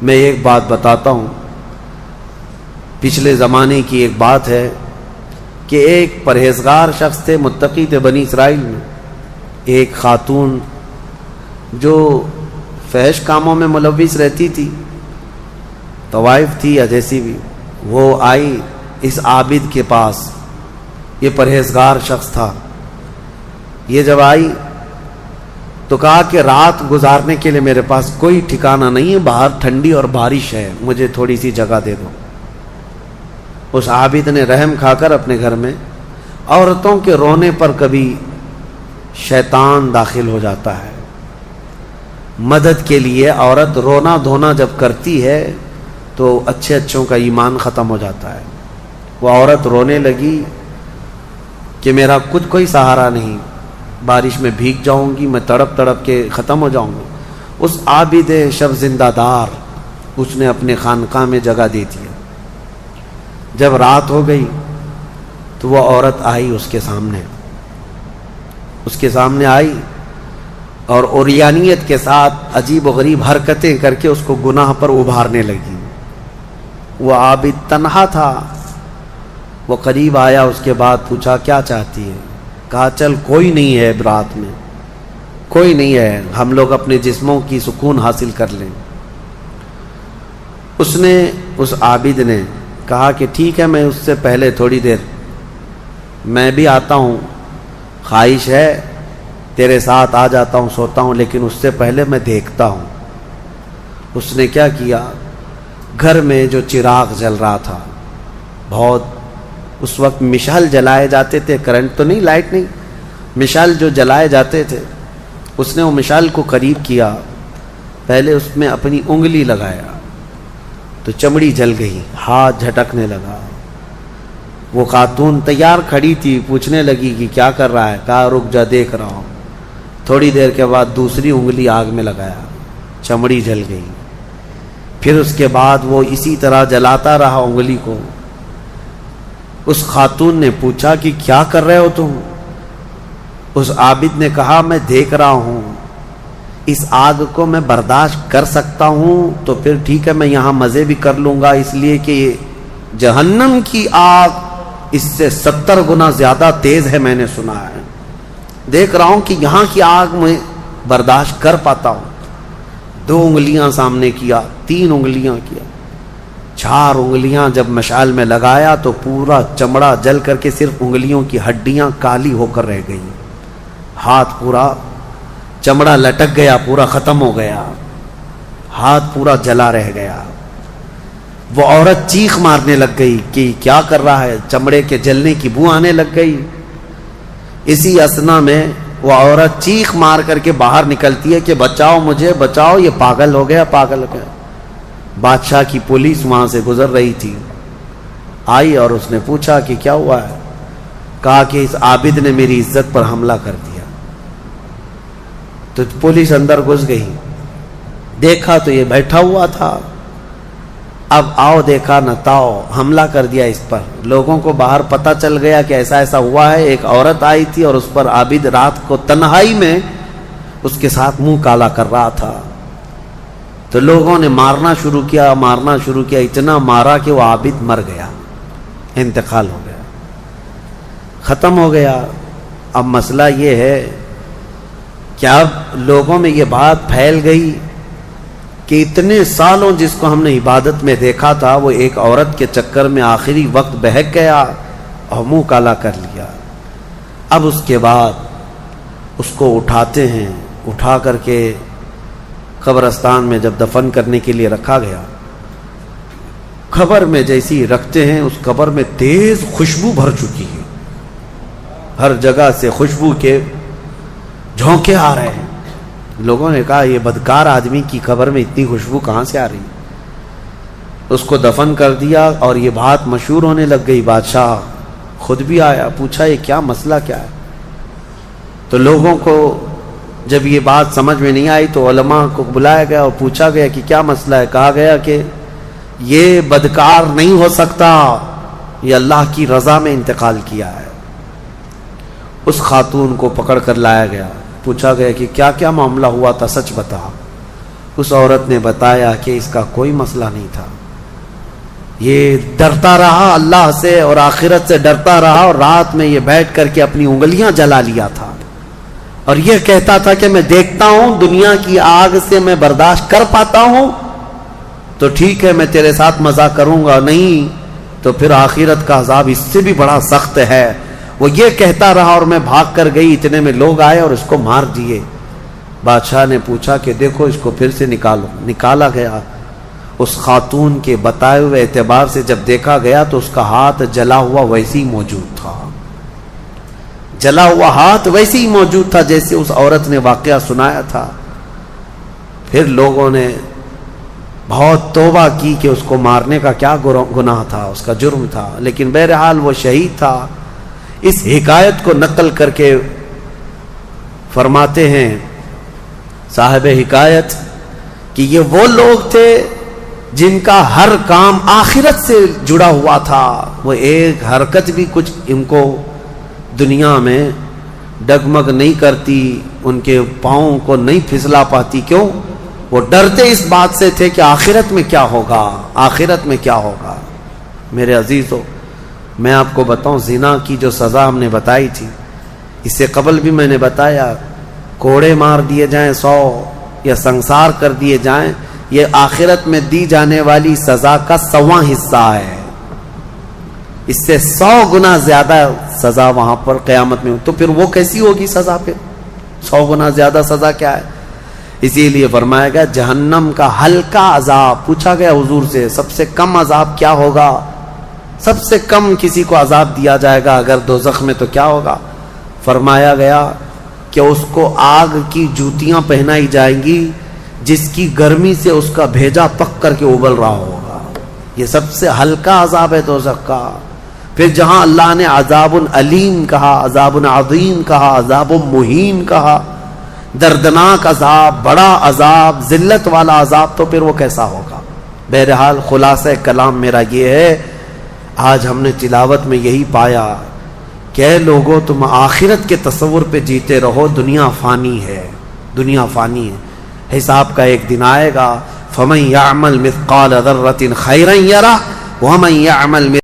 میں ایک بات بتاتا ہوں، پچھلے زمانے کی ایک بات ہے کہ ایک پرہیزگار شخص تھے، متقی تھے بنی اسرائیل میں، ایک خاتون جو فحش کاموں میں ملوث رہتی تھی، طوائف تھی یا جیسی بھی، وہ آئی اس عابد کے پاس، یہ پرہیزگار شخص تھا۔ یہ جب آئی تو کہا کہ رات گزارنے کے لیے میرے پاس کوئی ٹھکانہ نہیں ہے، باہر ٹھنڈی اور بارش ہے، مجھے تھوڑی سی جگہ دے دو۔ اس عابد نے رحم کھا کر اپنے گھر میں عورتوں کے رونے پر کبھی شیطان داخل ہو جاتا ہے، مدد کے لیے عورت رونا دھونا جب کرتی ہے تو اچھے اچھوں کا ایمان ختم ہو جاتا ہے۔ وہ عورت رونے لگی کہ میرا خود کوئی سہارا نہیں، بارش میں بھیگ جاؤں گی، میں تڑپ تڑپ کے ختم ہو جاؤں گی۔ اس عابد شب زندہ دار اس نے اپنے خانقاہ میں جگہ دی تھی۔ جب رات ہو گئی تو وہ عورت آئی اس کے سامنے آئی اور عریانیت کے ساتھ عجیب و غریب حرکتیں کر کے اس کو گناہ پر ابھارنے لگی۔ وہ عابد تنہا تھا، وہ قریب آیا، اس کے بعد پوچھا کیا چاہتی ہے؟ کہا چل کوئی نہیں ہے، رات میں کوئی نہیں ہے، ہم لوگ اپنے جسموں کی سکون حاصل کر لیں۔ اس عابد نے کہا کہ ٹھیک ہے، میں اس سے پہلے تھوڑی دیر میں بھی آتا ہوں، خواہش ہے تیرے ساتھ آ جاتا ہوں، سوتا ہوں، لیکن اس سے پہلے میں دیکھتا ہوں۔ اس نے کیا کیا، گھر میں جو چراغ جل رہا تھا، بہت اس وقت مشعل جلائے جاتے تھے، کرنٹ تو نہیں، لائٹ نہیں، مشعل جو جلائے جاتے تھے، اس نے وہ مشعل کو قریب کیا، پہلے اس میں اپنی انگلی لگایا تو چمڑی جل گئی، ہاتھ جھٹکنے لگا۔ وہ خاتون تیار کھڑی تھی، پوچھنے لگی کہ کیا کر رہا ہے؟ کہا رک جا، دیکھ رہا ہوں۔ تھوڑی دیر کے بعد دوسری انگلی آگ میں لگایا، چمڑی جل گئی۔ پھر اس کے بعد وہ اسی طرح جلاتا رہا انگلی کو۔ اس خاتون نے پوچھا کہ کیا کر رہے ہو تم؟ اس عابد نے کہا میں دیکھ رہا ہوں، اس آگ کو میں برداشت کر سکتا ہوں تو پھر ٹھیک ہے، میں یہاں مزے بھی کر لوں گا، اس لیے کہ جہنم کی آگ اس سے 70 گنا زیادہ تیز ہے، میں نے سنا ہے۔ دیکھ رہا ہوں کہ یہاں کی آگ میں برداشت کر پاتا ہوں۔ 2 انگلیاں سامنے کیا، 3 انگلیاں کیا، 4 انگلیاں جب مشعل میں لگایا تو پورا چمڑا جل کر کے صرف انگلیوں کی ہڈیاں کالی ہو کر رہ گئی، ہاتھ پورا چمڑا لٹک گیا، پورا ختم ہو گیا، ہاتھ پورا جلا رہ گیا۔ وہ عورت چیخ مارنے لگ گئی کہ کیا کر رہا ہے، چمڑے کے جلنے کی بو آنے لگ گئی۔ اسی اثنا میں وہ عورت چیخ مار کر کے باہر نکلتی ہے کہ بچاؤ مجھے، بچاؤ، یہ پاگل ہو گیا، پاگل ہو گیا۔ بادشاہ کی پولیس وہاں سے گزر رہی تھی، آئی اور اس نے پوچھا کہ کیا ہوا ہے؟ کہا کہ اس عابد نے میری عزت پر حملہ کر دیا۔ تو پولیس اندر گھس گئی، دیکھا تو یہ بیٹھا ہوا تھا، اب آؤ دیکھا نہ تاؤ، حملہ کر دیا اس پر۔ لوگوں کو باہر پتہ چل گیا کہ ایسا ایسا ہوا ہے، ایک عورت آئی تھی اور اس پر عابد رات کو تنہائی میں اس کے ساتھ منہ کالا کر رہا تھا۔ تو لوگوں نے مارنا شروع کیا، اتنا مارا کہ وہ عابد مر گیا، انتقال ہو گیا، ختم ہو گیا۔ اب مسئلہ یہ ہے کہ اب لوگوں میں یہ بات پھیل گئی کہ اتنے سالوں جس کو ہم نے عبادت میں دیکھا تھا، وہ ایک عورت کے چکر میں آخری وقت بہک گیا اور منہ کالا کر لیا۔ اب اس کے بعد اس کو اٹھاتے ہیں، اٹھا کر کے قبرستان میں جب دفن کرنے کے لیے رکھا گیا، قبر میں جیسی رکھتے ہیں، اس قبر میں تیز خوشبو بھر چکی ہے، ہر جگہ سے خوشبو کے جھونکے آ رہے ہیں۔ لوگوں نے کہا یہ بدکار آدمی کی قبر میں اتنی خوشبو کہاں سے آ رہی؟ اس کو دفن کر دیا اور یہ بات مشہور ہونے لگ گئی۔ بادشاہ خود بھی آیا، پوچھا یہ کیا مسئلہ کیا ہے؟ تو لوگوں کو جب یہ بات سمجھ میں نہیں آئی تو علماء کو بلایا گیا اور پوچھا گیا کہ کیا مسئلہ ہے؟ کہا گیا کہ یہ بدکار نہیں ہو سکتا، یہ اللہ کی رضا میں انتقال کیا ہے۔ اس خاتون کو پکڑ کر لایا گیا، پوچھا گیا کہ کیا کیا معاملہ ہوا تھا، سچ بتا۔ اس عورت نے بتایا کہ اس کا کوئی مسئلہ نہیں تھا، یہ ڈرتا رہا اللہ سے اور آخرت سے ڈرتا رہا، اور رات میں یہ بیٹھ کر کے اپنی انگلیاں جلا لیا تھا، اور یہ کہتا تھا کہ میں دیکھتا ہوں دنیا کی آگ سے میں برداشت کر پاتا ہوں تو ٹھیک ہے میں تیرے ساتھ مزہ کروں گا، نہیں تو پھر آخرت کا عذاب اس سے بھی بڑا سخت ہے۔ وہ یہ کہتا رہا اور میں بھاگ کر گئی، اتنے میں لوگ آئے اور اس کو مار دیے۔ بادشاہ نے پوچھا کہ دیکھو اس کو پھر سے نکالو، نکالا گیا۔ اس خاتون کے بتائے ہوئے اعتبار سے جب دیکھا گیا تو اس کا ہاتھ جلا ہوا ویسے ہی موجود تھا، جلا ہوا ہاتھ ویسے ہی موجود تھا جیسے اس عورت نے واقعہ سنایا تھا۔ پھر لوگوں نے بہت توبہ کی کہ اس کو مارنے کا کیا گناہ تھا، اس کا جرم تھا، لیکن بہرحال وہ شہید تھا۔ اس حکایت کو نقل کر کے فرماتے ہیں صاحب حکایت کہ یہ وہ لوگ تھے جن کا ہر کام آخرت سے جڑا ہوا تھا، وہ ایک حرکت بھی کچھ ان کو دنیا میں ڈگمگ نہیں کرتی، ان کے پاؤں کو نہیں پھسلا پاتی۔ کیوں؟ وہ ڈرتے اس بات سے تھے کہ آخرت میں کیا ہوگا، آخرت میں کیا ہوگا۔ میرے عزیزو، میں آپ کو بتاؤں زنا کی جو سزا ہم نے بتائی تھی، اس سے قبل بھی میں نے بتایا کوڑے مار دیے جائیں 100 یا سنسار کر دیے جائیں، یہ آخرت میں دی جانے والی سزا کا 100واں حصہ ہے، اس سے 100 گنا زیادہ سزا وہاں پر قیامت میں۔ تو پھر وہ کیسی ہوگی سزا؟ پھر 100 گنا زیادہ سزا کیا ہے؟ اسی لیے فرمایا گیا جہنم کا ہلکا عذاب۔ پوچھا گیا حضور سے سب سے کم عذاب کیا ہوگا؟ سب سے کم کسی کو عذاب دیا جائے گا اگر دوزخ میں تو کیا ہوگا؟ فرمایا گیا کہ اس کو آگ کی جوتیاں پہنائی جائیں گی جس کی گرمی سے اس کا بھیجا پک کر کے ابل رہا ہوگا۔ یہ سب سے ہلکا عذاب ہے دوزخ کا۔ پھر جہاں اللہ نے عذاب علیم کہا، عذاب عظیم کہا، عذاب مہین کہا، دردناک عذاب، بڑا عذاب، ذلت والا عذاب، تو پھر وہ کیسا ہوگا؟ بہرحال خلاصہ کلام میرا یہ ہے، آج ہم نے تلاوت میں یہی پایا کہ اے لوگو تم آخرت کے تصور پہ جیتے رہو، دنیا فانی ہے، دنیا فانی ہے، حساب کا ایک دن آئے گا۔ فَمَن يَعْمَلْ مِثْقَالَ ذَرَّةٍ خَيْرًا يَرَهُ وَمَن يَعْمَلْ